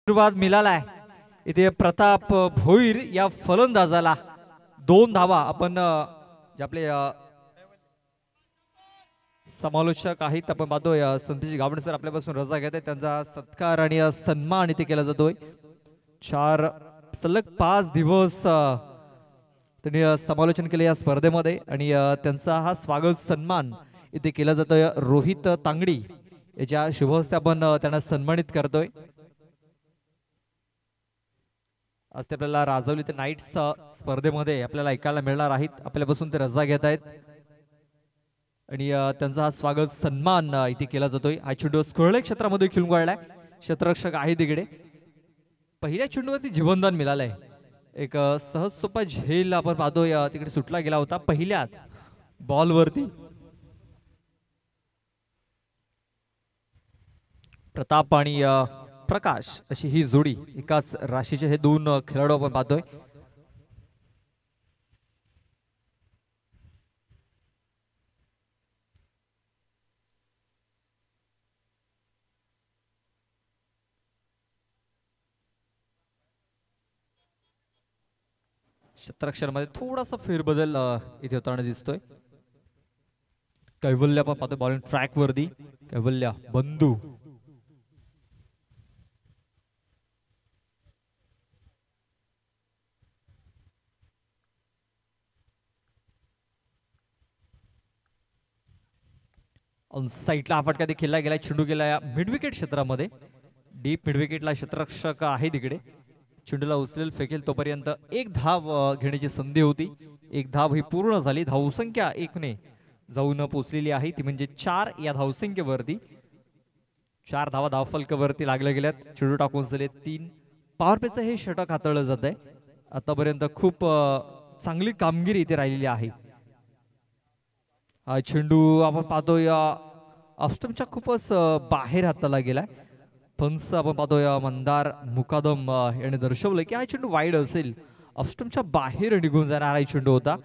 आशीर्वाद मिळालाय इथे प्रताप भोईर या फलंदाजाला 2 धावा आपण जे आपले समालोचक आहेत आपण पाहतोय संतोष गावडे सर आपल्यापासून रजा घेत आहेत त्यांचा सत्कार आणि सन्मान इथे केला जातोय 4 सलग 5 दिवस त्यांनी समालोचन केले या स्पर्धेमध्ये आणि त्यांचा हा स्वागत सन्मान इथे केला जातोय रोहित तांगडी याच्या शुभ हस्ते आपण त्यांना सन्मानित करतोय आज ते आपल्याला राजवली ते नाईट्स स्पर्धेमध्ये आपल्याला ऐकायला मिळणार आहेत आपल्यापासून ते रजा घेत आहेत आणि त्यांचा हा स्वागत सन्मान इथे केला जातोय हा चेंडू स्क्वेअर क्षेत्रामध्ये खेळून काढलाय क्षेत्ररक्षक आहे तिकडे पहिल्या चेंडूवरती जीवनदान मिळालंय एक सहज सोपा झेल आपण पाहतोय तिकडे सुटला गेला होता पहिल्याच बॉल वरती प्रताप आणि प्रकाश अशी ही जोडी एकाच राशीचे हे 2 खेळाडू आपण पाहतोय क्षेत्ररक्षणामध्ये थोडासा फेरबदल इथे होताना दिसतोय कैवल्य आपण पाहतोय बॉलिंग ट्रॅक वरती कैवल्य बंधू ऑन साईडला हा फटका देखील गेला चेंडू गेला मिड विकेट क्षेत्रामध्ये डीप मिड विकेटला क्षेत्ररक्षक आहे तिकडे चेंडूला उचलेल फेकेल तोपर्यंत 1 धाव घेण्याची संधी होती 1 धाव ही पूर्ण झाली धावसंख्या 1 ने जाऊन पोहोचलेली आहे ती म्हणजे 4 या धावसंख्येवरती 4 धावा धावफलकावरती लागल्या गेल्यात चेंडू टाकून झाले 3 पॉवर प्लेचं हे षटक हाताळलं जात आहे आतापर्यंत खूप चांगली कामगिरी इथे राहिलेली आहे हा चेंडू आपण पाहतोय ऑफस्टंपच्या खूपच बाहेर हाताला गेलाय पंच आपण पाहतोय मंदार मुकादम याने दर्शवलं की हा चेंडू वाईड असेल ऑफस्टंपच्या बाहेर निघून जाणार हा चेंडू होता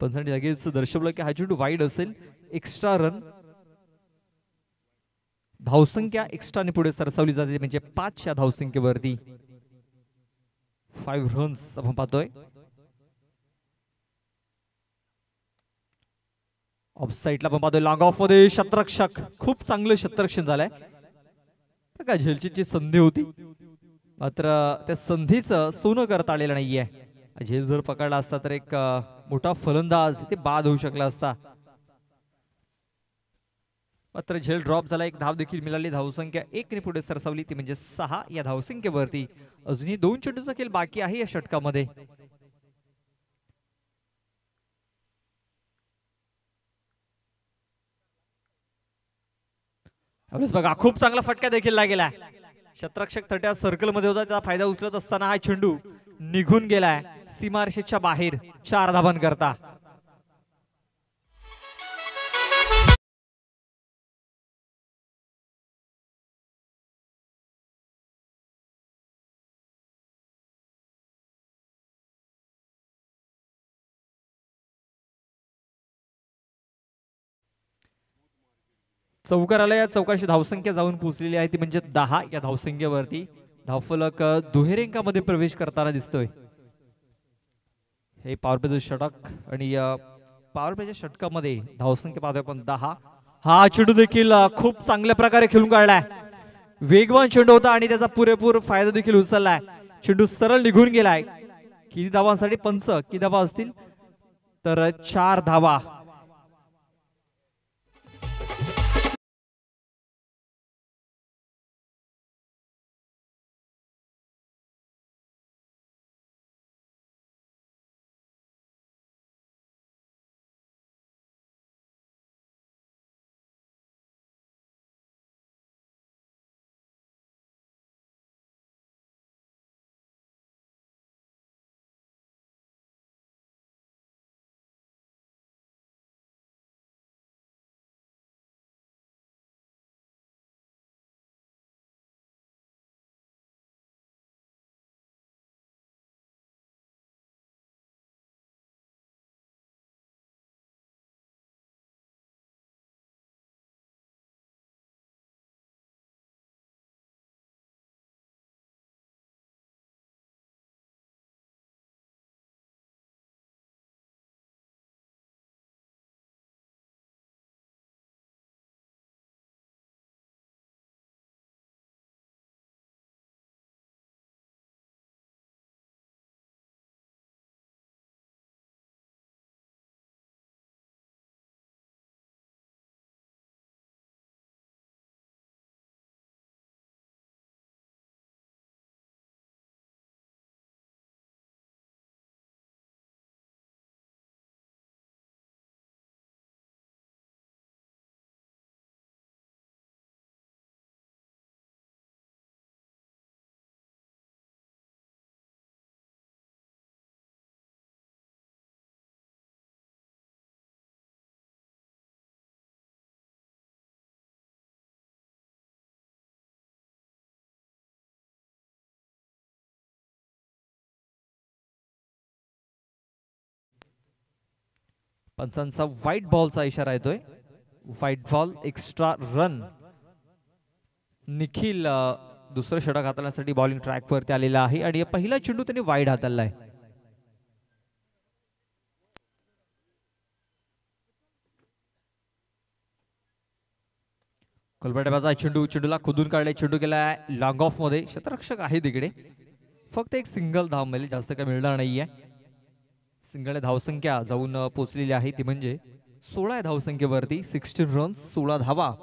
पंचांनी लगेच दर्शवलं की हा चेंडू वाईड असेल एक्स्ट्रा रन धावसंख्या एक्स्ट्राने पुढे सरसावली जाते म्हणजे 5 या धावसंख्येवरती 5 रन्स आपण पाहतोय ऑफ साईडला पण पाहतोय लॉंग ऑफ मध्ये क्षेत्ररक्षक खूप चांगलं क्षेत्ररक्षण झालंय काय झेलची संधी होती मात्र त्या संधीचं सोनं करता आलेलं नाहीये झेल जर पकडला असता तर एक मोठा फलंदाज ते बाद होऊ शकला असता मात्र झेल ड्रॉप झाला 1 धाव देखील मिळाली धावसंख्या 1 ने पुढे सरसावली ती म्हणजे 6 या धावसंख्येवरती अजूनही 2 चेंडूचा खेळ बाकी आहे या षटकामध्ये बघा खूप चांगला फटका देखील लागेला क्षेत्ररक्षक तट्या सर्कल मध्ये होता त्याचा फायदा उचलत असताना हा चेंडू निघून गेलाय सीमारेषेच्या बाहेर 4 धावांकरता चौकार आला या चौकाशी धावसंख्या जाऊन पोहोचलेली आहे ती म्हणजे 10 या धावसंख्येवरती धावफलक दुहेरी प्रवेश करताना दिसतोय हे पॉवर प्लेचं षटक आणि पॉवर प्लेच्या षटकामध्ये धावसंख्या पाहतोय आपण 10 हा चेंडू देखील खूप चांगल्या प्रकारे खेळून काढलाय वेगवान चेंडू होता आणि त्याचा पुरेपूर फायदा देखील उचललाय चेंडू सरळ निघून गेलाय किती धावांसाठी पंच किती धावा असतील तर 4 धावा पंचांचा व्हाईट बॉलचा इशारा येतोय. White ball, extra run. Nikhil दुसरं षटक हाताळण्यासाठी बॉलिंग ट्रॅक वरती आलेला आहे आणि पहिला चेंडू त्याने वाईड हाताळलाय. कोलबड्याचा चेंडूला खोदून काढलाय. चेंडू गेलाय लॉंग ऑफ मध्ये. क्षेत्ररक्षक आहे तिकडे. फक्त एक सिंगल धाव मिळेल, जास्त काय मिळणार नाहीये. सिंगल धावसंख्या जाऊन पोहोचलेली आहे ती म्हणजे 16 धावसंख्येवरती. 16 रन्स, 16 धावा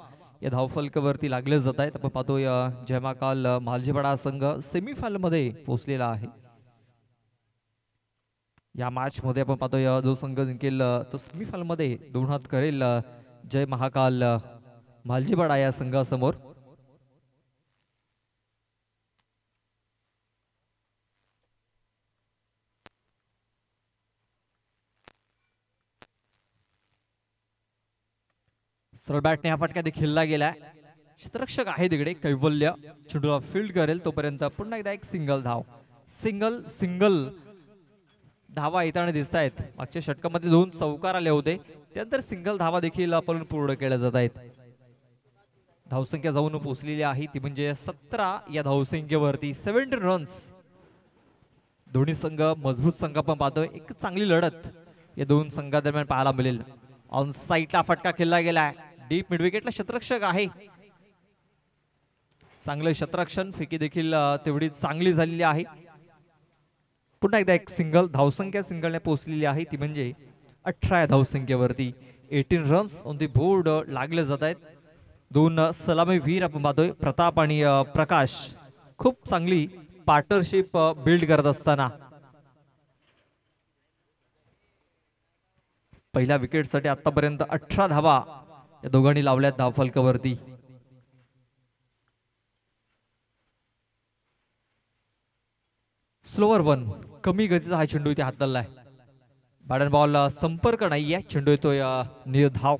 या धावफलकावरती लागले जात आहेत. आपण पाहतोय जेव्हा काल मालजीपाडा संघ सेमीफायनल मध्ये पोहोचलेला आहे. या मॅच मध्ये आपण पाहतोय जो संघ जिंकेल तो सेमीफायनल मध्ये 2 हात करेल जय महाकाल मालजीपाडा या संघासमोर. सरळ बॅटने हा फटका देखील गेलाय. क्षेत्ररक्षक आहे तिकडे कैवल्य. चेंडूला फील्ड करेल तोपर्यंत पुन्हा एकदा एक सिंगल धाव. सिंगल धावा येताना दिसत आहेत. मागच्या षटकामध्ये 2 चौकार आले होते, त्यानंतर सिंगल धावा देखील आपण पूर्ण केल्या जात आहेत. धावसंख्या जाऊन पोहोचलेली आहे ती म्हणजे 17 या धावसंख्येवरती. 17 रन्स. दोन्ही संघ मजबूत संघ आपण पाहतोय. एक चांगली लढत या 2 संघादरम्यान पाहायला मिळेल. ऑन साईडला फटका खेळला गेलाय. डीप मिड विकेटला क्षेत्ररक्षक आहे. चांगलं क्षेत्ररक्षण. फेकी देखील तेवढी चांगली झालेली आहे. पुन्हा एकदा एक सिंगल. धावसंख्या सिंगलने पोहोचलेली आहे ती म्हणजे 18 या धावसंख्येवरती. 18 रन्स ऑन दी बोर्ड लागले जात आहेत. 2 सलामी वीर आपण पाहतोय, प्रताप आणि प्रकाश. खूप चांगली पार्टनरशिप बिल्ड करत असताना पहिल्या विकेटसाठी आतापर्यंत 18 धावा या दोघांनी लावल्यात धावफलकावरती. स्लोअर 1, कमी गतीचा हा चेंडू इथे हाताळलाय. बॅट अँड बॉल संपर्क नाहीये. चेंडू येतोय निर्धाव.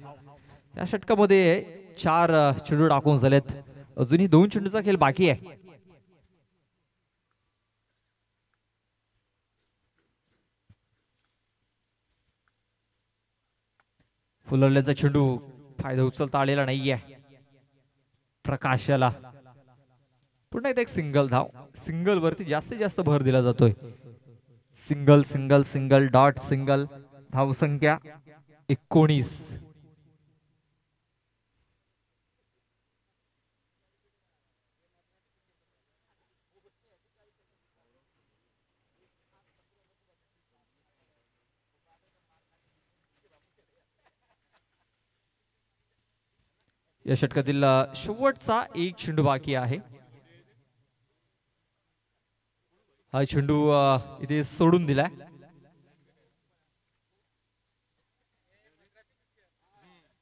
या षटकामध्ये 4 चेंडू टाकून झालेत. अजूनही 2 चेंडूचा खेळ बाकी आहे. फुलरल्याचा चेंडू फायदा उचलता आलेला नाहीये प्रकाशाला. पुन्हा एकदा एक सिंगल धाव. सिंगल वरती जास्तीत जास्त भर दिला जातोय. Single dot single. धावसंख्या 19. या षटकातील शेवटचा एक चेंडू बाकी आहे. हा चेंडू इथे सोडून दिलाय.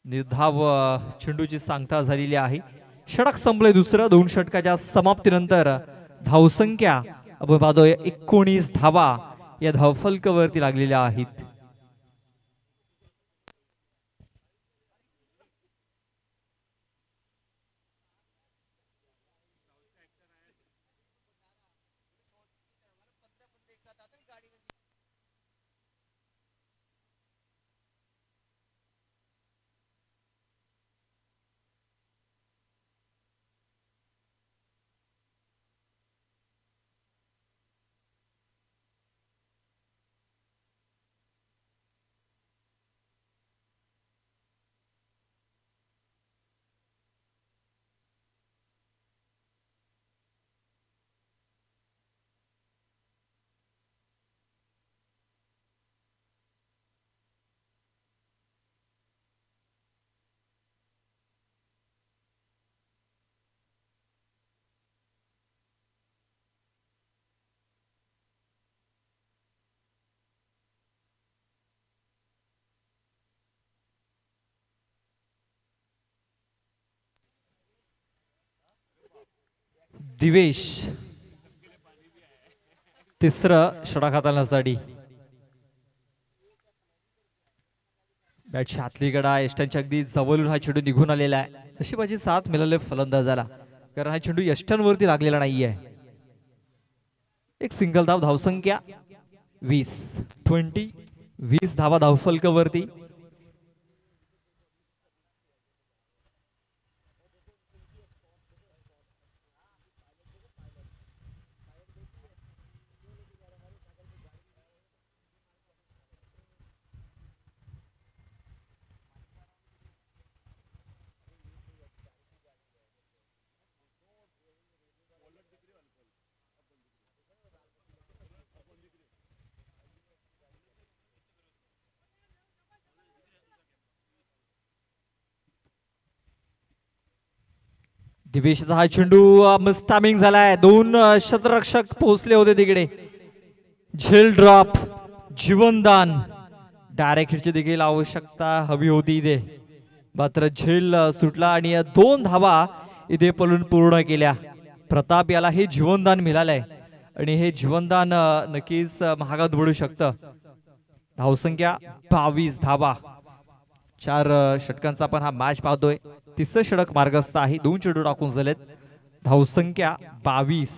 निर्धाव चेंडूची सांगता झालेली आहे. षटक संपले दुसरं. 2 षटकाच्या समाप्तीनंतर धावसंख्या आपण पाहतोय 19 धावा या धावफलकावरती लागलेल्या आहेत. दिवेश तिसरं षटक हाताळण्यासाठी. बॅटची हातली गडा यष्ट्यांच्या अगदी जवळून हा चेंडू निघून आलेला आहे. नशिबाची साथ मिळाले फलंदाजाला, कारण हा चेंडू यष्ट्यांवरती लागलेला नाहीये. एक सिंगल धाव. धावसंख्या 20 धावा धावफलकावरती. दिवेशचा हा चेंडू मिस टायमिंग झालाय. दोन क्षेत्ररक्षक पोहोचले होते तिकडे. झेल ड्रॉप, जीवनदान, डायरेक्ट हिटची देखील आवश्यकता हवी होती इथे, मात्र झेल सुटला आणि 2 धावा इथे पळून पूर्ण केल्या. प्रताप याला हे जीवनदान मिळालंय आणि हे जीवनदान नक्कीच महागात पडू शकतं. धावसंख्या 22 धावा. 4 षटकांचा आपण हा मॅच पाहतोय. तिसरं षटक मार्गस्थ आहे. 2 चेंडू टाकून झालेत. धावसंख्या 22.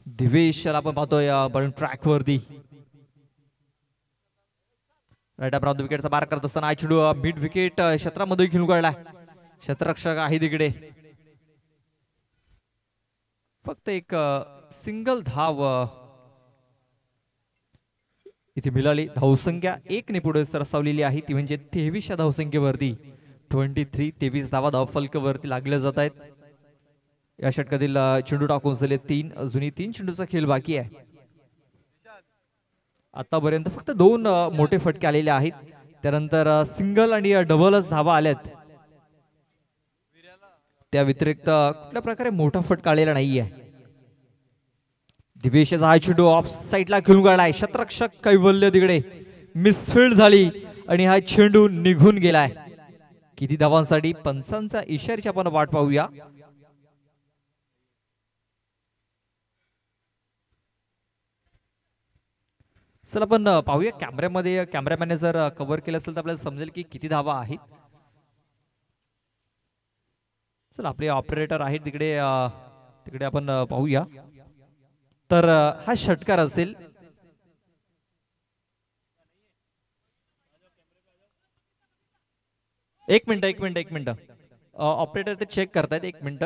दिवेश याला आपण पाहतोय बॉलिंग ट्रॅक वरती. राईट अप विकेटचा बार करत असताना चेंडू मिड विकेट क्षेत्रामध्ये खेळून काढलाय. क्षेत्ररक्षक आहे तिकडे. फक्त एक सिंगल धाव इथे मिळाली. धावसंख्या 1 ने पुढे सरसावलेली आहे, ती म्हणजे 23 या धावसंख्येवरती. 23 23 धावा धावफलकावरती लागल्या जात आहेत. या षटकातील चेंडू टाकून झाले 3. अजूनही 3 चेंडूचा खेळ बाकी आहे. आतापर्यंत फक्त 2 मोठे फटके आलेले आहेत. त्यानंतर सिंगल आणि डबलच धावा आल्यात. त्या व्यतिरिक्त कुठल्या प्रकारे मोठा फटका आलेला नाहीये. दिवेशचा हा चेंडू ऑफ साइडला खेळून काढलाय. क्षेत्ररक्षक कैवल्य तिकडे मिसफील्ड झाली आणि हा चेंडू निघून गेलाय. किती धावांसाठी? पंचांचा इशाऱ्याची आपण वाट पाहूया. चल आपण पाहूया कॅमेऱ्यामध्ये. कॅमेरामॅनने जर कव्हर केलं असेल तर आपल्याला समजेल की किती धावा आहेत. चल आपले ऑपरेटर आहेत तिकडे, तिकडे आपण पाहूया. तर हा षटकार असेल. एक मिनिट ऑपरेटर ते चेक करतायत. 1 मिनिट.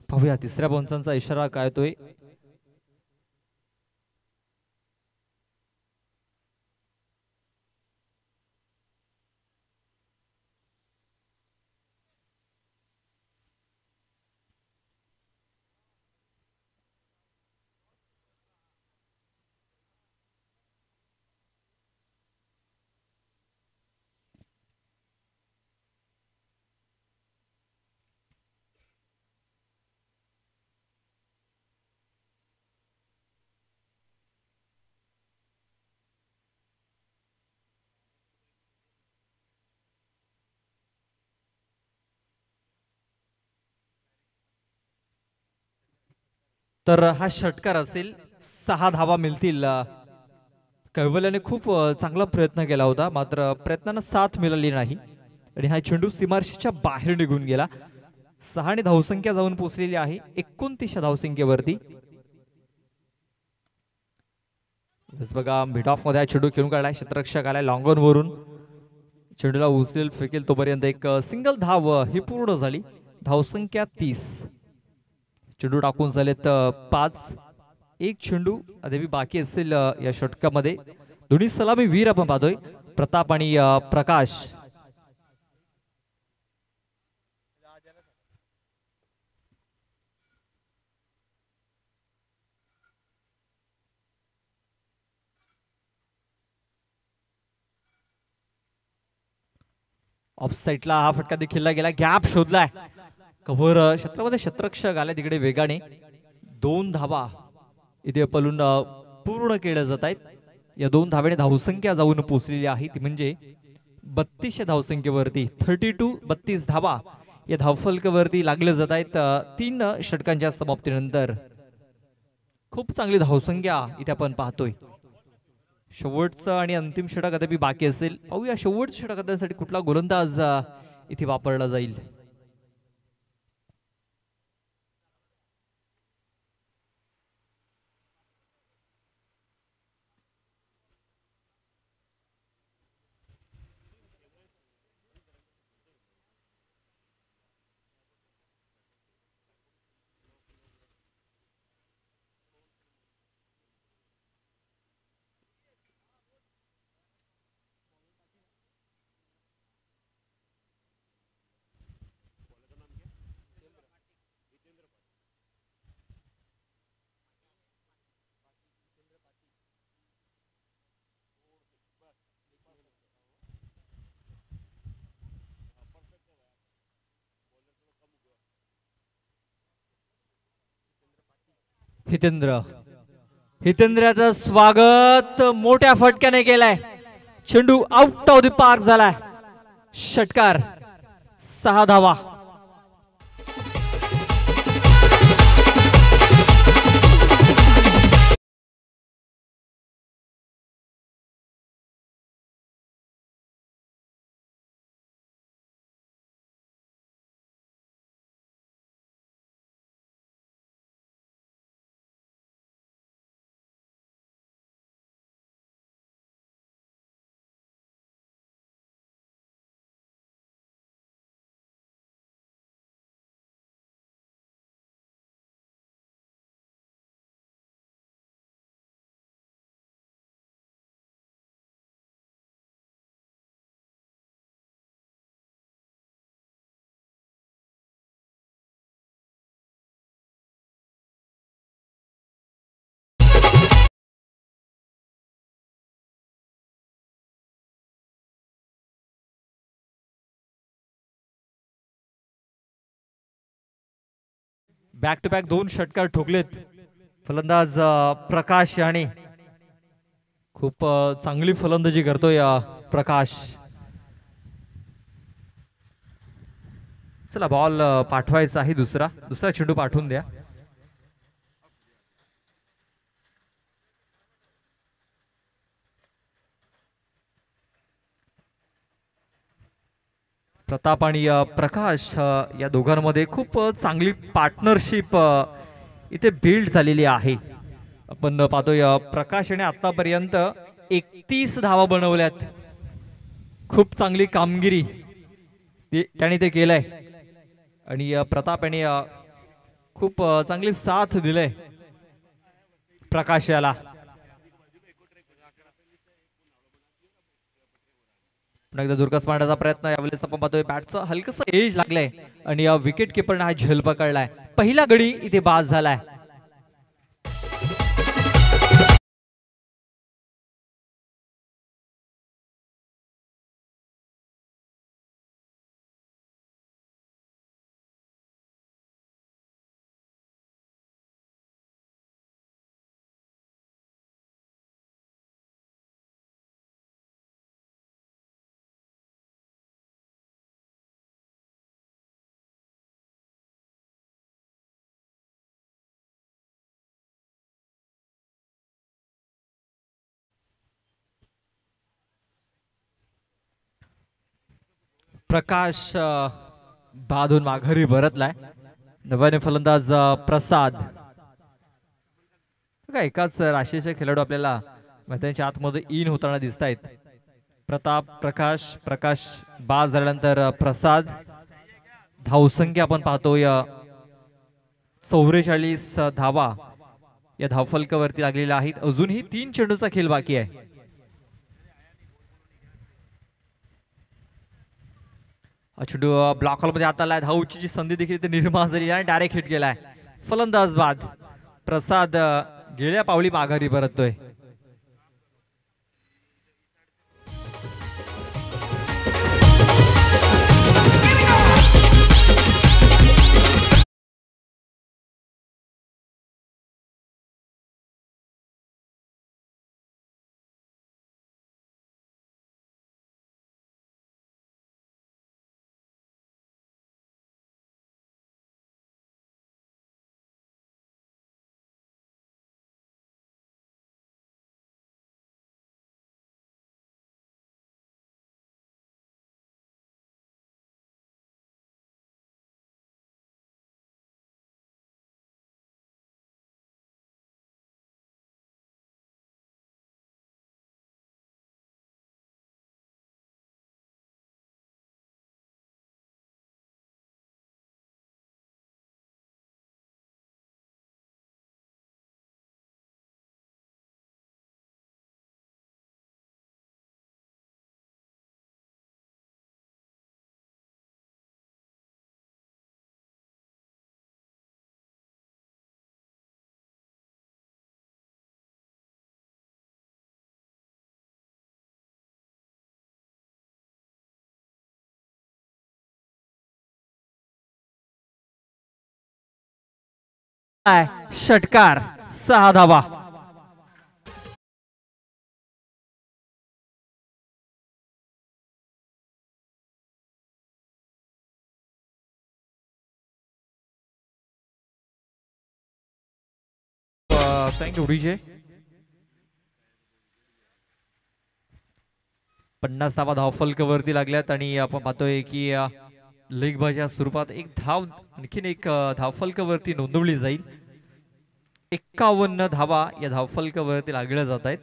पाहूया तिसऱ्या पंचांचा इशारा काय येतोय. तर हा षटकार असेल. 6 धावा मिळतील. कैवल्याने खूप चांगला प्रयत्न केला होता, मात्र प्रयत्नांना साथ मिळाली नाही आणि हा चेंडू सीमारेषेच्या बाहेर निघून गेला. 6 ने धावसंख्या जाऊन पोहोचलेली आहे 29 धावसंख्येवरती. बघा मिड ऑफ मध्ये चेंडू खेळून काढलाय. क्षेत्ररक्षक आलाय लॉंग ऑन वरून. चेंडूला उचलेल फेकेल तोपर्यंत एक सिंगल धाव ही पूर्ण झाली. धावसंख्या 30. चेंडू टाकून झालेत 5. एक चेंडू अद्याप बाकी असेल या षटकामध्ये. दोन्ही सलामी वीर आपण पाहतोय, प्रताप आणि प्रकाश. ऑफ साइडला हा फटका देखील गेला. गॅप शोधलाय. कव्हर क्षेत्रामध्ये क्षेत्ररक्षक आले तिकडे वेगाने. 2 धावा इथे पळून पूर्ण केल्या जात आहेत. या 2 धावेने धावसंख्या जाऊन पोहोचलेली आहे, ती म्हणजे 32 या धावसंख्येवरती. 32 धावा या धावफलकावरती लागले जात आहेत 3 षटकांच्या समाप्तीनंतर. खूप चांगली धावसंख्या इथे आपण पाहतोय. शेवटचं आणि अंतिम षटक अद्याप बाकी असेल. पाहूया शेवटच्या षटकासाठी कुठला गोलंदाज इथे वापरला जाईल. हितेंद्र, हितेंद्रचं स्वागत मोठ्या फटक्याने केलाय. चेंडू आउट ऑफ द पार्क झालाय. षटकार, 6 धावा. बॅक टू बॅक 2 षटकार ठोकलेत फलंदाज प्रकाश याने. खूप चांगली फलंदाजी करतोय प्रकाश. चला बॉल पाठवायचा आहे. दुसरा चेंडू पाठवून द्या. प्रताप आणि प्रकाश या दोघांमध्ये खूप चांगली पार्टनरशिप इथे बिल्ड झालेली आहे. आपण पाहतोय प्रकाश याने आतापर्यंत 31 धावा बनवल्यात. खूप चांगली कामगिरी त्याने ते केलंय आणि प्रताप याने खूप चांगली साथ दिलंय प्रकाश याला. एकदा दुर्गस मारण्याचा प्रयत्न. यावेळेस आपण पाहतोय बॅटचं हलकसं एज लागलंय आणि विकेट किपरने हा झेल पकडलाय. पहिला गडी इथे बाद झालाय. प्रकाश बाधून माघारी परतलाय. नव्याने फलंदाज प्रसाद. एकाच राशीचे खेळाडू आपल्याला मैदानाच्या आतमध्ये इन होताना दिसत आहेत. प्रताप, प्रकाश बाद झाल्यानंतर प्रसाद. धावसंख्या आपण पाहतोय 44 धावा या धावफलकावरती लागलेल्या आहेत. अजूनही 3 चेंडूचा खेळ बाकी आहे. चेंडू ब्लॉक हॉल मध्ये आता आलाय. धावची संधी देखील निर्माण झाली आणि डायरेक्ट हिट गेलाय. फलंदाज बाद. प्रसाद गेल्या पावली माघारी परततोय. षटकार 6 धावा. Thank you DJ. 50 धावा धावफलकावरती लागल्यात आणि आपण पाहतोय की लेग बायच्या स्वरूपात एक धाव आणखीन एक धावफलकावरती नोंदवली जाईल. 51 धावा या धावफलकावरती लागल्या जात आहेत.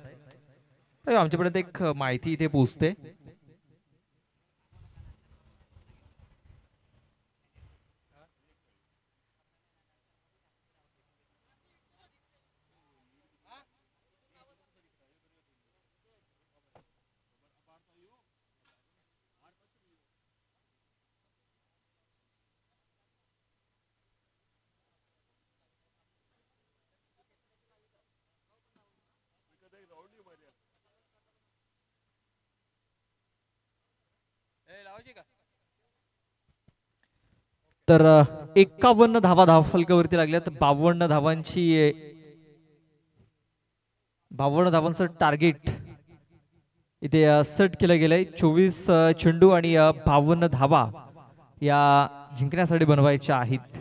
आमच्यापर्यंत एक माहिती इथे पोहोचते. तर 51 धावा धावफलकावरती लागल्यात. 52 धावांचं टार्गेट इथे सेट केलं गेलंय. 24 चेंडू आणि 52 धावा या जिंकण्यासाठी बनवायच्या आहेत.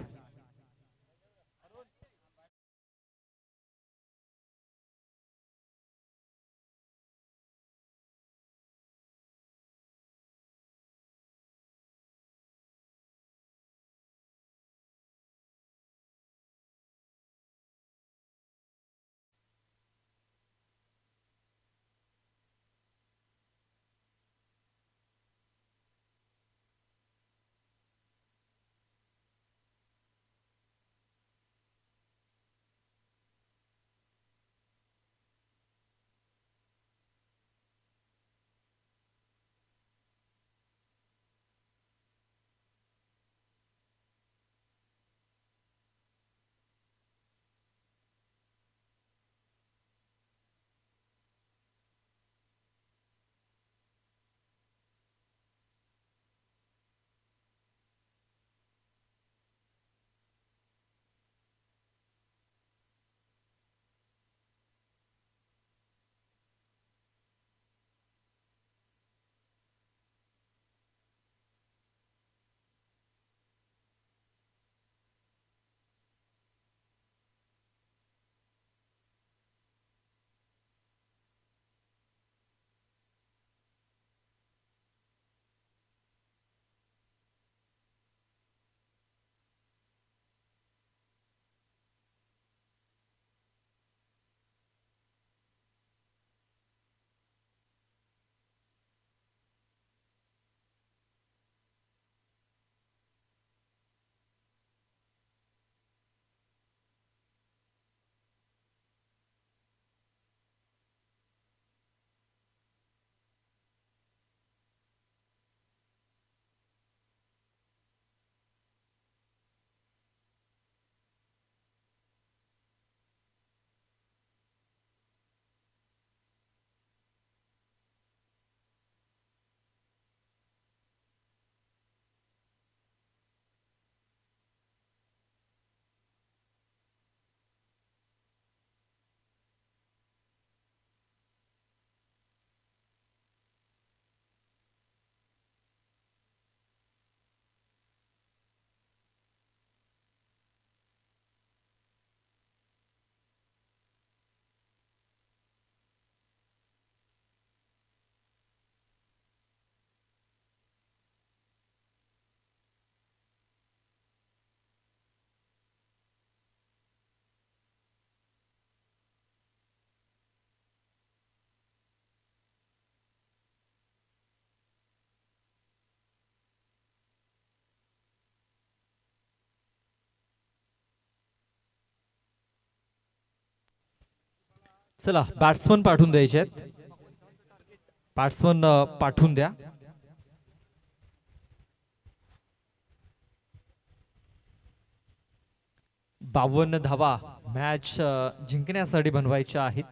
चला बॅट्समन पाठवून द्यायचे आहेत. बॅट्समन पाठवून द्या. बावन्न धावा मॅच जिंकण्यासाठी बनवायच्या आहेत.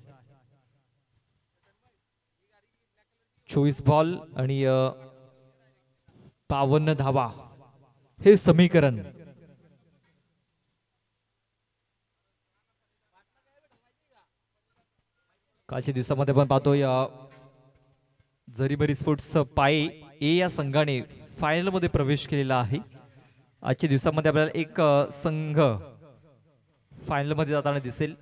24 बॉल आणि 52 धावा हे समीकरण. कालच्या दिवसामध्ये आपण पाहतोय जरीबरी स्पोर्ट्स पाये ए या संघाने फायनल मध्ये प्रवेश केलेला आहे. आजच्या दिवसामध्ये आपल्याला एक संघ फायनल मध्ये जाताना दिसेल.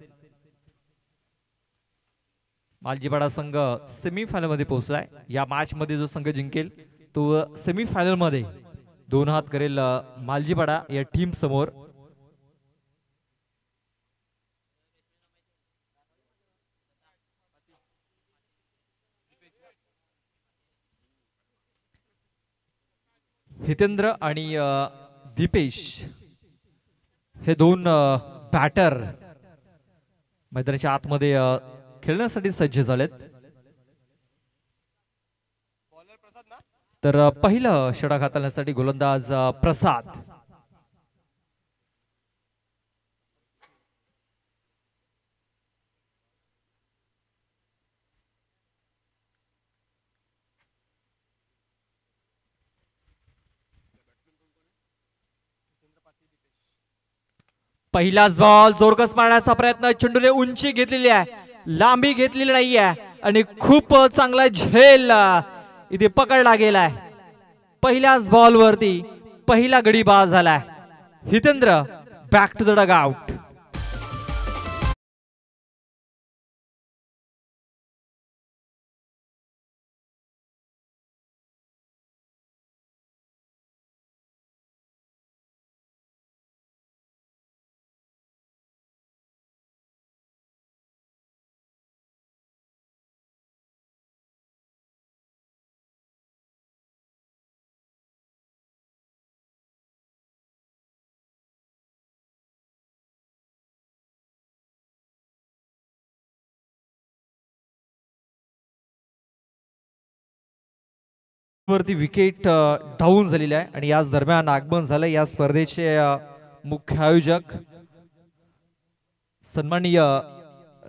मालजीपाडा संघ सेमी फायनल मध्ये पोहोचलाय. या मॅच मध्ये जो संघ जिंकेल तो सेमी फायनल मध्ये दोन हात करेल मालजीपाडा या टीम समोर. हितेंद्र आणि दीपेश हे दोन बॅटर मैदानाच्या आतमध्ये खेळण्यासाठी सज्ज झालेत. तर पहिलं षटक हाताळण्यासाठी गोलंदाज प्रसाद. पहिलाच बॉल जोरकस मारण्याचा प्रयत्न. चेंडूने उंची घेतलेली आहे, लांबी घेतलेली नाहीये आणि खूप चांगला झेल इथे पकडला गेलाय. पहिल्याच बॉल वरती पहिला गडी बाद झालाय. Hitendra back to the dugout. वरती विकेट डाऊन झालेली आहे आणि याच दरम्यान आगमन झालं या स्पर्धेचे मुख्य आयोजक सन्माननीय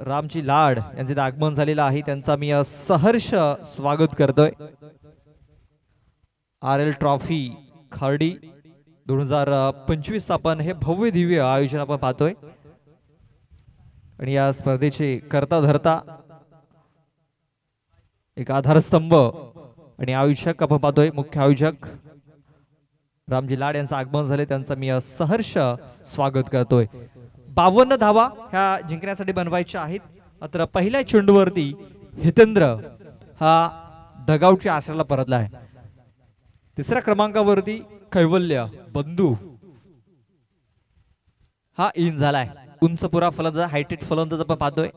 रामजी लाड यांचे आगमन झालेलं आहे. त्यांचा मी सहर्ष स्वागत करतोय. RL ट्रॉफी खार्डी 2025 आपण हे भव्य दिव्य आयोजन आपण पाहतोय आणि या स्पर्धेचे करता धरता एक आधारस्तंभ आणि आयोजक आपण पाहतोय मुख्य आयोजक रामजी लाड यांचं आगमन झाले. त्यांचं मी सहर्ष स्वागत करतोय. 52 धावा ह्या जिंकण्यासाठी बनवायच्या आहेत. मात्र पहिल्या चेंडूवरती हितेंद्र हा डगआउटच्या आश्रयाला परतला आहे. तिसऱ्या क्रमांकावरती कैवल्य बंधू हा इन झालाय. उंच पुरा फलंदाज हायटेड फलंदाज आपण पाहतोय.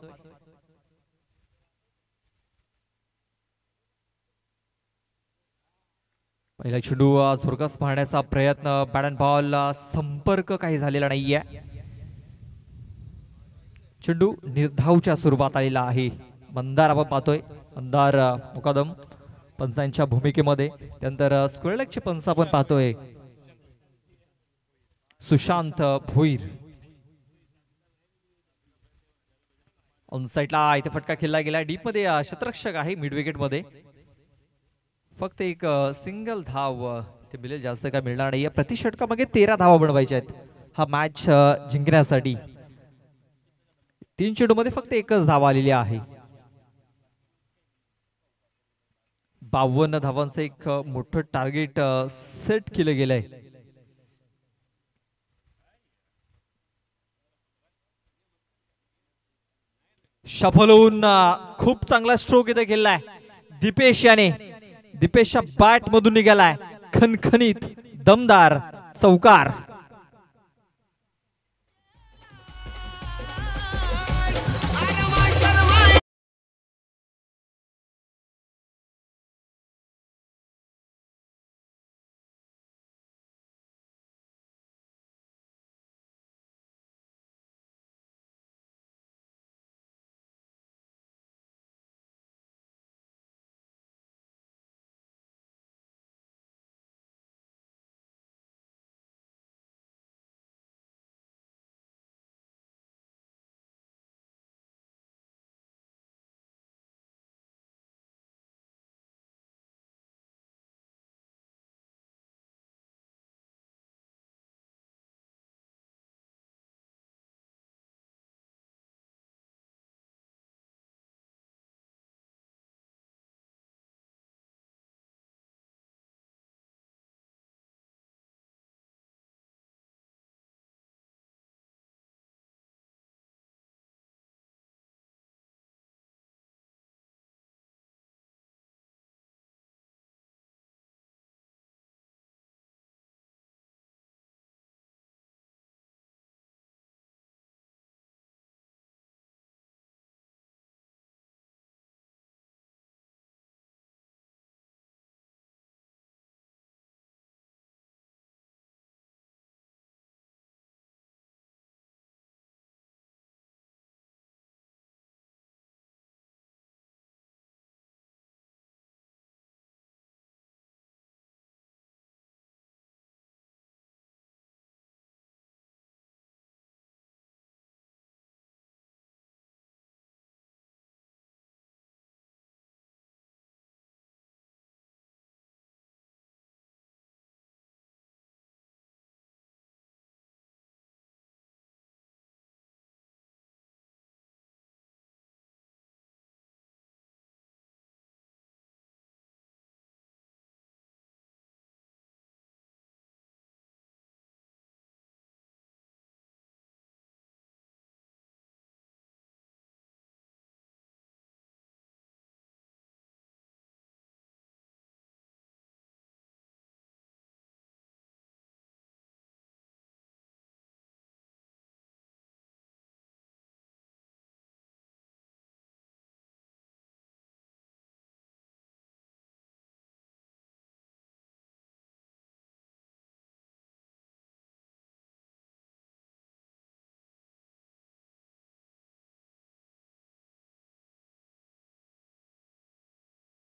पहिला चेंडू झुरकस मारण्याचा प्रयत्न. बॅट अँड बॉल संपर्क काही झालेला नाहीये. चेंडू निर्धावच्या स्वरूपात आलेला आहे. मंदार आपण पाहतोय. मंदार मुकादम पंचांच्या भूमिकेमध्ये. त्यानंतर स्क्वेअर लेगचे पंच आपण पाहतोय सुशांत भोईर. ऑन साइडला इथे फटका खेळला गेला. डीप मध्ये क्षेत्ररक्षक आहे मिड विकेट मध्ये. फक्त एक सिंगल धाव ते मिळेल, जास्त काय मिळणार नाहीये. प्रति षटकामागे 13 धावा बनवायच्या आहेत हा मॅच जिंकण्यासाठी. 3 चेंडूमध्ये फक्त एकच धाव आलेली आहे. 52 धावांचं एक मोठं टार्गेट सेट केलं गेलंय. सफल होऊन खूप चांगला स्ट्रोक इथे केलाय दीपेश याने. दीपेशच्या बॅट मधून निघालाय खणखणीत दमदार चौकार.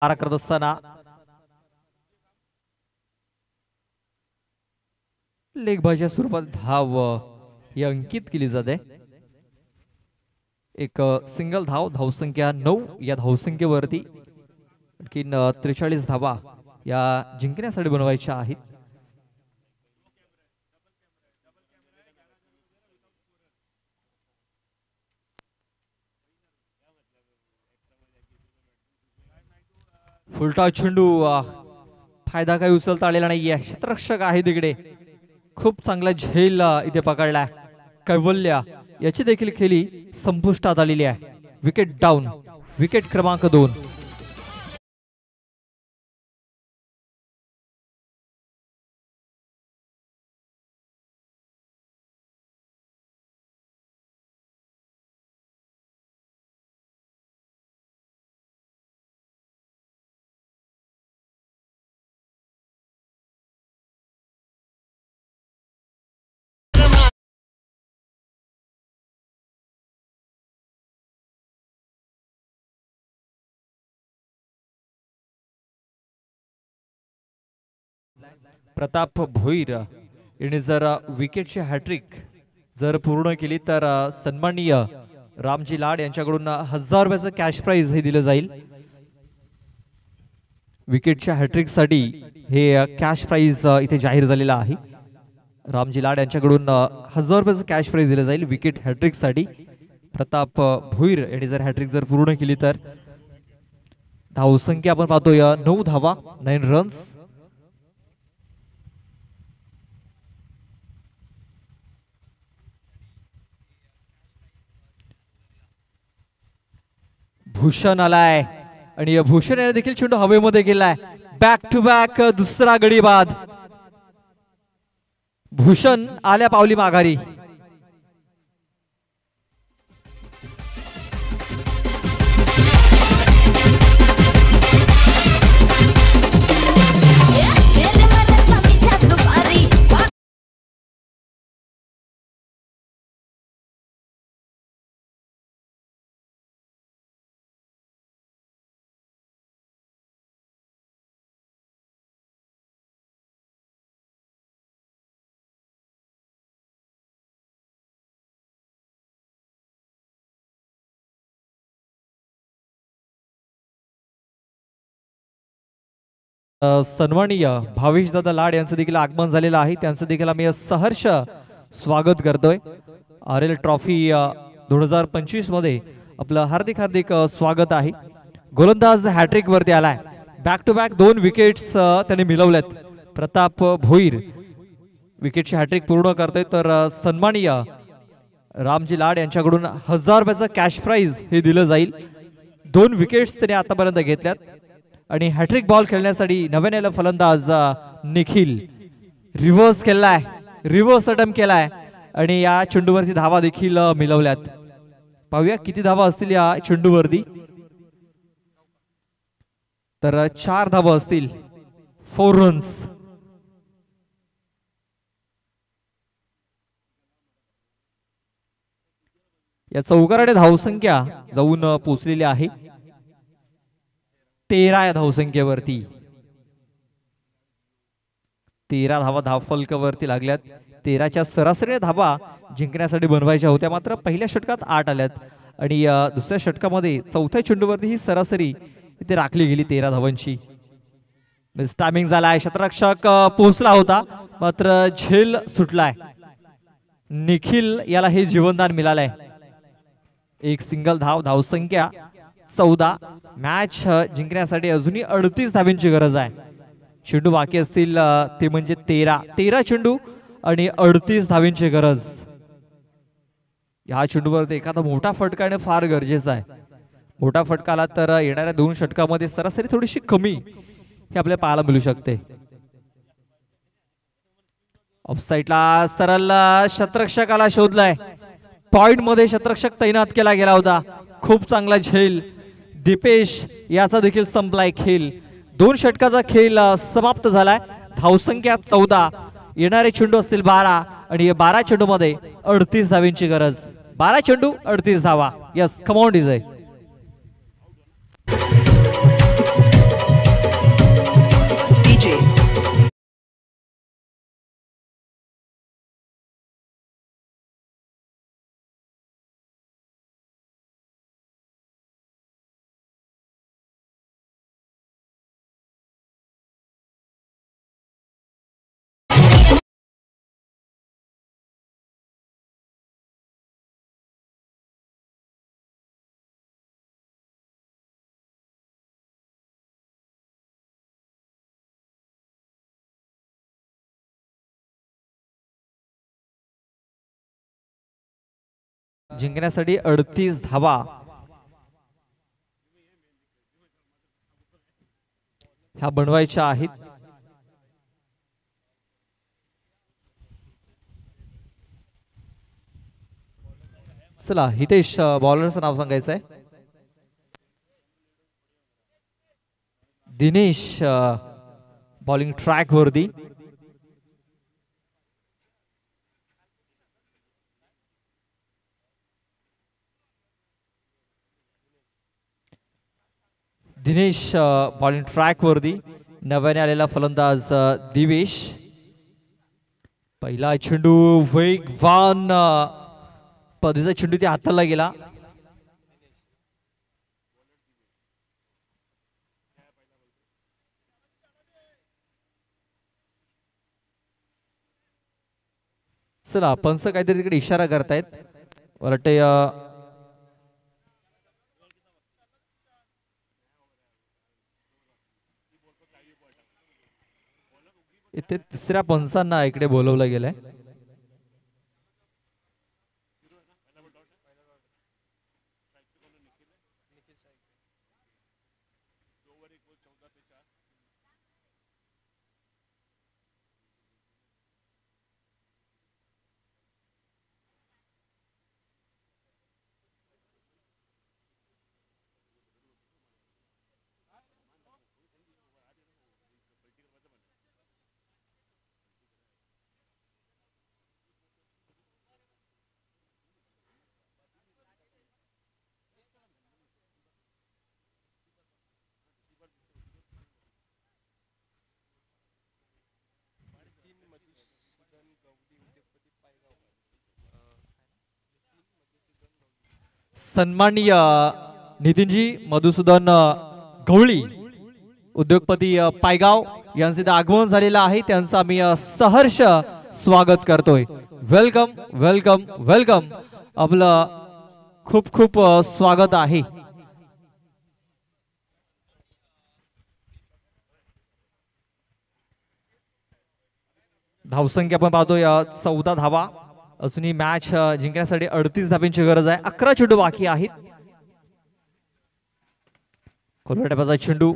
मारा करत असताना लेगबाजीच्या स्वरूपात धाव ही अंकित केली जाते. एक सिंगल धावसंख्या 9 या धावसंख्येवरती आणखीन 43 धावा या जिंकण्यासाठी बनवायच्या आहेत. फुलटा चेंडू फायदा काही उचलता आलेला नाहीये. क्षेत्ररक्षक आहे तिकडे, खूप चांगला झेल इथे पकडलाय. कैवल्य याची देखील खेळी संपुष्टात आलेली आहे. विकेट डाऊन, विकेट क्रमांक 2. प्रताप भोईर याने जर विकेटची हॅट्रिक जर पूर्ण केली तर सन्माननीय रामजी लाड यांच्याकडून 1000 रुपयाचं कॅश प्राइज हे दिलं जाईल. विकेटच्या हॅट्रिक साठी हे कॅश प्राइज इथे जाहीर झालेला आहे. रामजी लाड यांच्याकडून 1000 रुपयाचं कॅश प्राइज दिलं जाईल विकेट हॅट्रिक साठी. प्रताप भोईर यांनी जर हॅट्रिक जर पूर्ण केली तर धावसंख्या आपण पाहतोय 9 धावा, 9 रन्स. भूषण आलाय आणि भूषण याने देखील चेंडू हवेमध्ये गेलाय. बॅक टू बॅक दुसरा गडी बाद. भूषण आल्या पावली माघारी. सन्माननीय भावेश दादा लाड यांचं देखील आगमन झालेलं आहे. त्यांचं देखील आम्ही सहर्ष स्वागत करतोय. RL ट्रॉफी 2025 मध्ये आपलं हार्दिक हार्दिक स्वागत आहे. गोलंदाज हॅट्रिक वरती आलाय. बॅक टू बॅक 2 विकेट्स त्याने मिळवल्यात. प्रताप भोईर विकेटची हॅट्रिक पूर्ण करतोय तर सन्माननीय रामजी लाड यांच्याकडून 1000 रुपयाचं कॅश प्राइज हे दिलं जाईल. 2 विकेट्स त्याने आतापर्यंत घेतल्यात आणि हॅट्रिक बॉल खेळण्यासाठी नव्याने फलंदाज निखिल रिव्हर्स केलाय, रिव्हर्स अटेम्प्ट केलाय आणि या चेंडूवरती धावा देखील मिळवल्यात. पाहूया किती धावा असतील या चेंडूवरती. तर 4 धावा असतील, 4 रन्स. या चौकाराने धावसंख्या जाऊन पोहोचलेली आहे 13 या धावसंख्येवरती. 13 धावा धावफलकावरती लागल्यात. 13च्या सरासरी धावा जिंकण्यासाठी बनवायच्या होत्या, मात्र पहिल्या षटकात 8 आल्यात आणि दुसऱ्या षटकामध्ये चौथ्या चेंडूवरती ही सरासरी इथे राखली गेली 13 धावांची. टायमिंग झालाय. क्षेत्ररक्षक पोहोचला होता मात्र झेल सुटलाय. निखिल याला हे जीवनदान मिळालंय. एक सिंगल धावसंख्या 14. मॅच जिंकण्यासाठी अजूनही 38 धावांची गरज आहे. चेंडू बाकी असतील ते म्हणजे 13 चेंडू आणि 38 धावांची गरज. या चेंडूवर एखादा मोठा फटका येणं फार गरजेचं आहे. मोठा फटका आला तर येणाऱ्या 2 षटकामध्ये सरासरी थोडीशी कमी हे आपल्याला पाहायला मिळू शकते. ऑफसाईडला सरळ क्षेत्ररक्षकाला शोधलाय. पॉइंट मध्ये क्षेत्ररक्षक तैनात केला गेला होता. खूप चांगला झेल. दीपेश याचा देखील संपलाय खेळ. 2 षटकाचा खेळ समाप्त झालाय. धावसंख्या 14, येणारे चेंडू असतील 12 आणि 12 चेंडू मध्ये 38 धावांची गरज. 12 चेंडू 38 धावा. यस, कम ऑन डिझाय. जिंकण्यासाठी 38 धावा ह्या बनवायच्या आहेत. चला हितेश बॉलरचं नाव सांगायचं आहे. दिनेश बॉलिंग ट्रॅक वरती. दिनेश बॉलिंग ट्रॅक वरती. नव्याने आलेला फलंदाज दिवेश. पहिला चेंडू वेगवान पद्धतीचा चेंडू त्या हाताला गेला. चला पंच काहीतरी तिकडे इशारा करतायत. वाटते इथे तिसऱ्या पंचांना इकडे बोलवलं गेलंय. सन्माननीय नितीनजी मधुसूदन गवळी उद्योगपती पायगाव यांचे आगमन झालेलं आहे. त्यांचं आम्ही सहर्ष स्वागत करतोय. Welcome welcome welcome. आपलं खूप खूप स्वागत आहे. धावसंख्या आपण पाहतोय 14 धावा. अजूनही मॅच जिंकण्यासाठी 38 धावांची गरज आहे. 11 चेंडू बाकी आहेत. कोलकाता चेंडू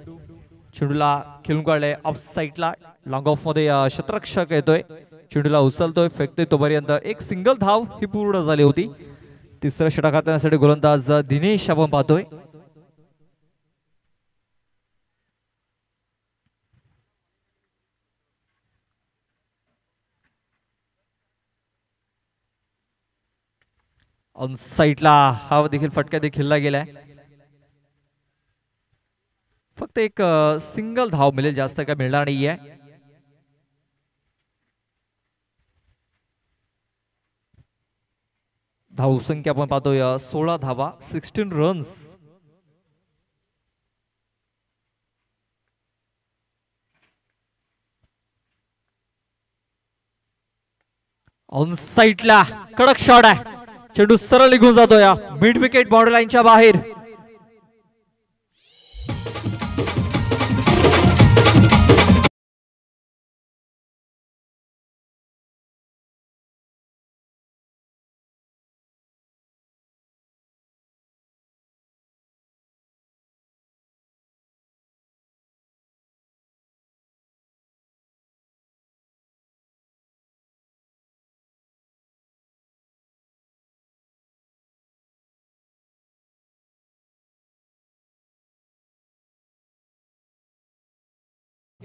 चेंडूला खेळून काढलाय ऑफ साईडला. लॉंग ऑफ मध्ये क्षेत्ररक्षक येतोय. चेंडूला उचलतोय फेकतोय तोपर्यंत एक सिंगल धाव ही पूर्ण झाली होती. तिसऱ्या षटकात येण्यासाठी गोलंदाज दिनेश आपण पाहतोय. ऑन साईडला हा देखील फटका देखील गेलाय. फक्त एक सिंगल धाव मिळेल, जास्त काय मिळणार नाहीये. धाव संख्या आपण पाहतोय 16 धावा 16 रन्स. ऑन साईडला कडक शॉट आहे. चेंडू सरळ निघून जातो या मिड विकेट बाउंड्री लाईनच्या बाहेर.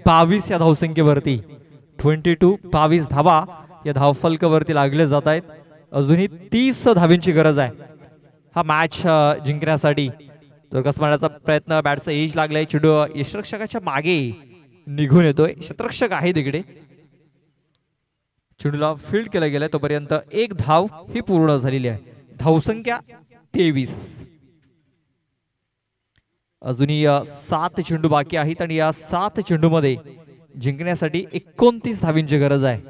बावीस या धावसंख्येवरती 22 धावा या धावफलकावरती लागले जात आहेत. अजूनही 30 धावींची गरज आहे हा मॅच जिंकण्यासाठी. तर कसं मारण्याचा प्रयत्न, बॅटचा एज लागलाय. चेंडू यष्टिरक्षकाच्या मागे निघून येतोय. क्षेत्ररक्षक आहे तिकडे. चेंडूला फील्ड केला गेलाय तोपर्यंत एक धाव ही पूर्ण झालेली आहे. धावसंख्या 23. अजूनही 7 चेंडू बाकी आहेत आणि या 7 चेंडू मध्ये जिंकण्यासाठी 29 धावींची गरज आहे.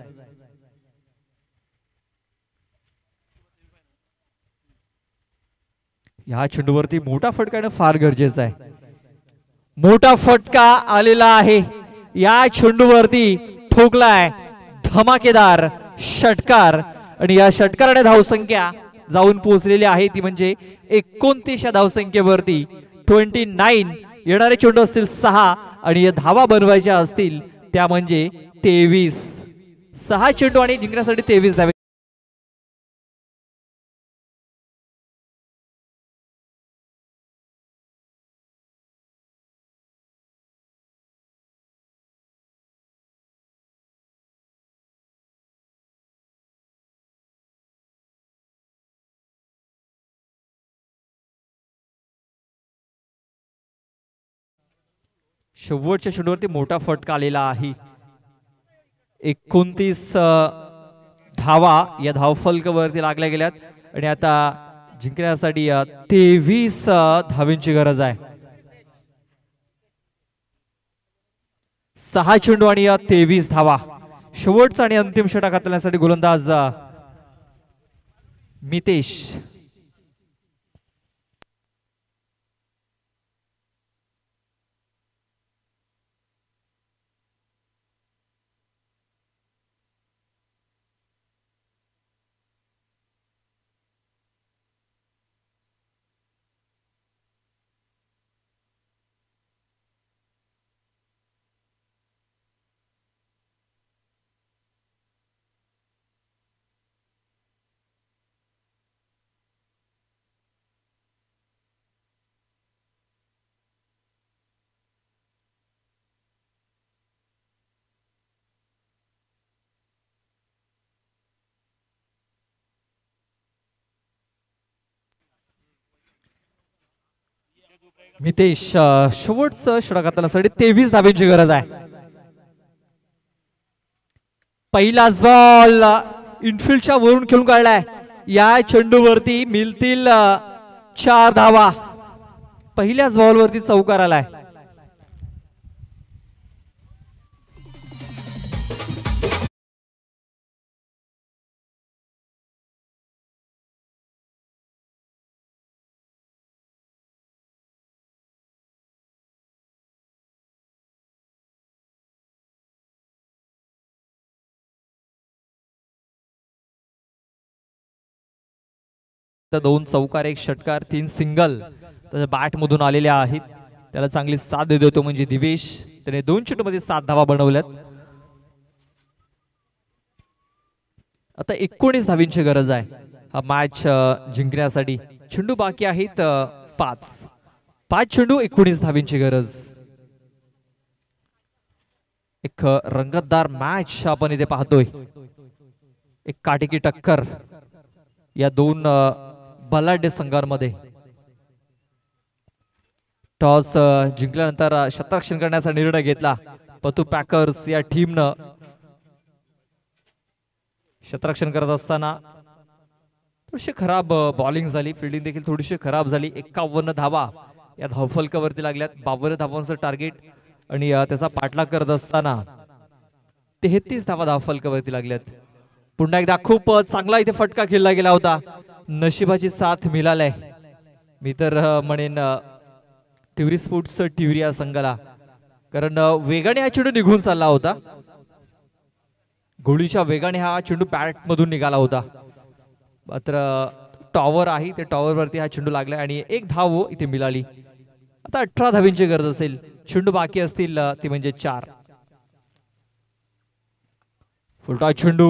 या चेंडूवरती मोठा फटका येणं फार गरजेचं आहे. मोठा फटका आलेला आहे. या चेंडूवरती ठोकलाय धमाकेदार षटकार आणि या षटकाराने धावसंख्या जाऊन पोहोचलेली आहे ती म्हणजे 29 या धावसंख्येवरती 29. येणारे चेंडू असतील 6 आणि या धावा बनवायच्या असतील त्या म्हणजे 23. 6 चेंडू आणि जिंकण्यासाठी 23 धावे. शेवटच्या चेंडूवरती मोठा फटका आलेला आहे. 29 धावा या धावफलकावरती लागल्या गेल्यात आणि आता जिंकण्यासाठी 23 धावांची गरज आहे. 6 चेंडू आणि 23 धावा. शेवटचा आणि अंतिम षटक हाताळण्यासाठी गोलंदाज मितेश. मितेश शेवटचं षटक हाताळण्यासाठी 23 धाब्यांची गरज आहे. पहिलाच बॉल इनफिल्डच्या वरून खेळून काढलाय. या चेंडूवरती मिळतील 4 धावा. पहिल्याच बॉलवरती चौकार आलाय. दोन चौकार, एक षटकार, 3 सिंगल त्याच्या बॅट मधून आलेल्या आहेत. त्याला चांगली साथ देतो म्हणजे दिवेश. त्याने 2 चेंडूमध्ये 7 धावा बनवल्यात. आता 19 धावींची गरज आहे हा मॅच जिंकण्यासाठी. चेंडू बाकी आहेत 5 चेंडू 19 धावींची गरज. एक रंगतदार मॅच आपण इथे पाहतोय. एक काटेकी टक्कर या दोन बलाढ्य संघांमध्ये. टॉस जिंकल्यानंतर क्षेत्ररक्षण करण्याचा निर्णय घेतला पतू पॅकर्स या टीमनं. क्षेत्ररक्षण करत असताना थोडीशी खराब बॉलिंग झाली, फिल्डिंग देखील थोडीशी खराब झाली. 51 धावा या धावफलकावरती लागल्यात. 52 धावांचं टार्गेट आणि त्याचा पाठलाग करत असताना 33 धावा धावफलकावरती लागल्यात. पुन्हा एकदा खूप चांगला इथे फटका खेळला गेला होता. नशिबाची साथ मिळालाय मी तर म्हणेन टिवरी स्पोर्ट्स टिवरी या संघाला. कारण वेगाने हा चेंडू निघून चालला होता. गोळीच्या वेगाने हा चेंडू बॅट मधून निघाला होता. मात्र टॉवर आहे ते टॉवर वरती हा चेंडू लागलाय आणि एक धाव इथे मिळाली. आता 18 धावींची गरज असेल. चेंडू बाकी असतील ते म्हणजे 4. फुलटा चेंडू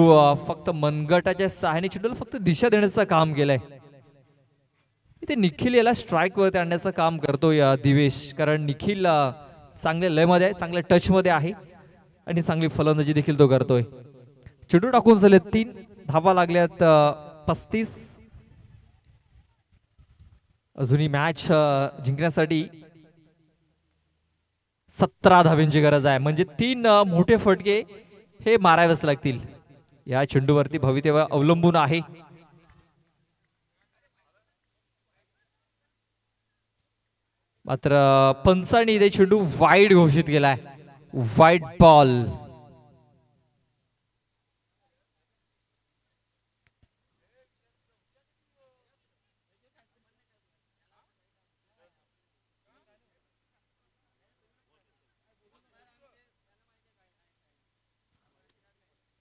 फक्त मनगटाच्या सहाय्याने चेंडूला फक्त दिशा देण्याचं काम केलंय. इथे निखिल याला स्ट्राइक वरती आणण्याचं काम करतोय दिवेश. कारण निखिल चांगल्या लय मध्ये आहे, चांगल्या टच मध्ये आहे आणि चांगली फलंदाजी देखील तो करतोय. चेंडू टाकून झाले 3 धावा लागल्यात 35. अजूनही मॅच जिंकण्यासाठी 17 धावींची गरज आहे. म्हणजे 3 मोठे फटके हे मारावेच लागतील. या चेंडूवरती भवितव्य अवलंबून आहे. मात्र पंचांनी इथे चेंडू वाईड घोषित केलाय. Wide ball.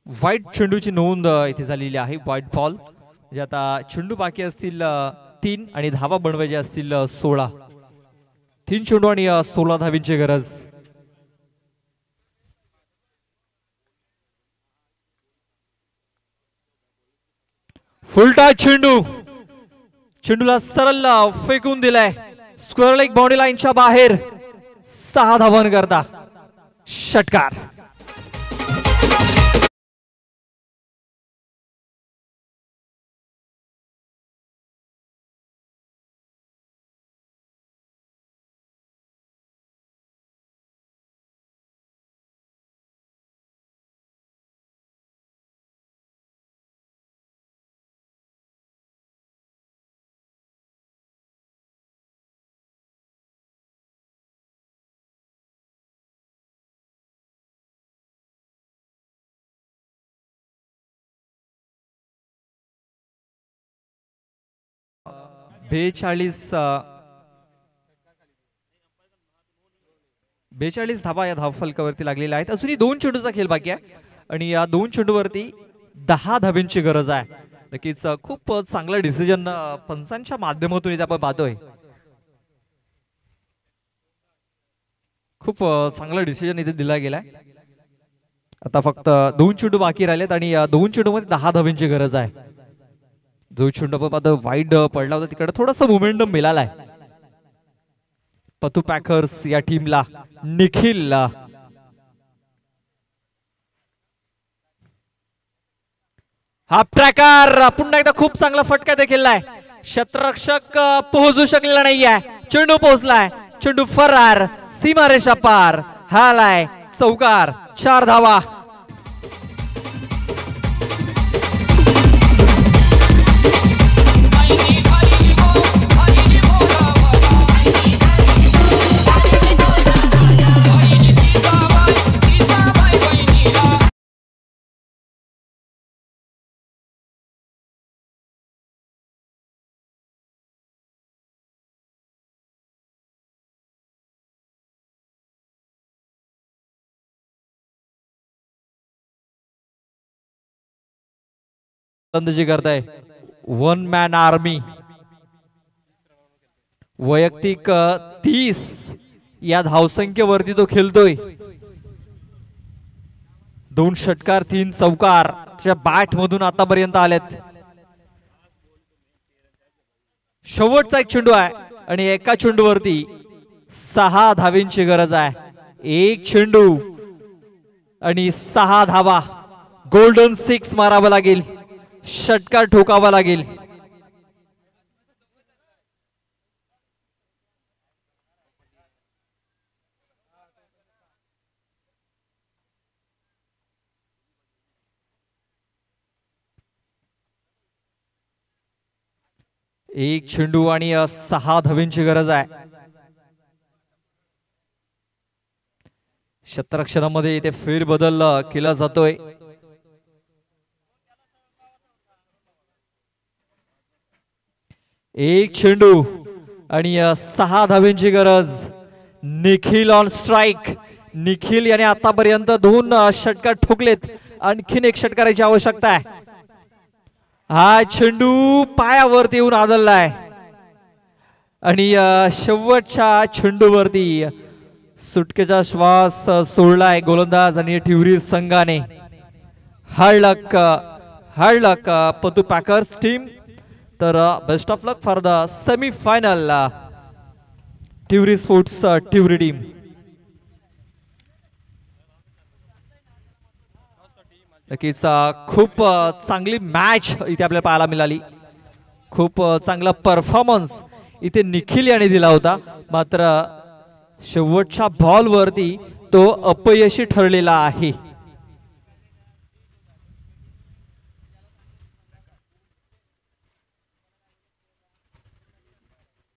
वाईट चेंडूची नोंद इथे झालेली आहे. वाईट बॉल म्हणजे आता चेंडू बाकी असतील 3 आणि धावा बनवायचे असतील 16. 3 चेंडू आणि 16 धावींची गरज. फुलटा चेंडू, चेंडूला सरळ फेकून दिलाय स्क्वेअर लेग बाउंड्री लाईनच्या बाहेर. 6 धावन करता षटकार. बेचाळीस धावा या धावफलकावरती लागलेल्या आहेत. अजूनही 2 चेंडूचा खेळ बाकी आहे आणि या 2 चेंडूवरती 10 धाब्यांची गरज आहे. नक्कीच खूप चांगला डिसिजन पंचांच्या माध्यमातून इथे आपण पाहतोय. खूप चांगला डिसिजन इथे दिला गेलाय. आता फक्त 2 चेंडू बाकी राहिलेत आणि या 2 चेंडूमध्ये 10 धाब्यांची गरज आहे. जो चेंडू आपण पाहतो वाईड पडला होता तिकडे थोडासा मोमेंटम मिळालाय पतू पॅकर्स या टीमला. निखिल हा प्रकार पुन्हा एकदा खूप चांगला फटका देखील आहे. क्षेत्ररक्षक पोहोचू शकलेला नाहीये. चेंडू पोहोचलाय, चेंडू फरार, सीमारेषा पार. हालाय चौकार. 4 धावा. जी करताय 1 मॅन आर्मी. वैयक्तिक 30 या धावसंख्येवरती तो खेळतोय. 2 षटकार 3 चौकार त्या बॅट मधून आतापर्यंत आलेत. शेवटचा एक चेंडू आहे आणि एका चेंडूवरती 6 धावींची गरज आहे. 1 चेंडू आणि 6 धावा. गोल्डन 6 मारावा लागेल, षटकार ठोकावा लागेल. एक चेंडू आणि 6 धावींची गरज आहे. क्षेत्ररक्षणामध्ये इथे फेरबदल केला जातोय. एक चेंडू आणि 6 धावींची गरज. Nikhil on strike. निखिल याने आतापर्यंत 2 षटकार ठोकलेत. आणखीन 1 षटकाराची आवश्यकता आहे. हा चेंडू पायावरती येऊन आदळलाय आणि शेवटच्या चेंडूवरती सुटकेचा श्वास सोडलाय गोलंदाज आणि टिवरी संघाने. हार्ड लक पतू पॅकर्स टीम. तर best of luck for the semi final टिवरी स्पोर्ट्स टिवरी टीम. नक्कीच खूप चांगली मॅच इथे आपल्याला पाहायला मिळाली. खूप चांगला परफॉर्मन्स इथे निखिल याने दिला होता. मात्र शेवटच्या बॉल वरती तो अपयशी ठरलेला आहे.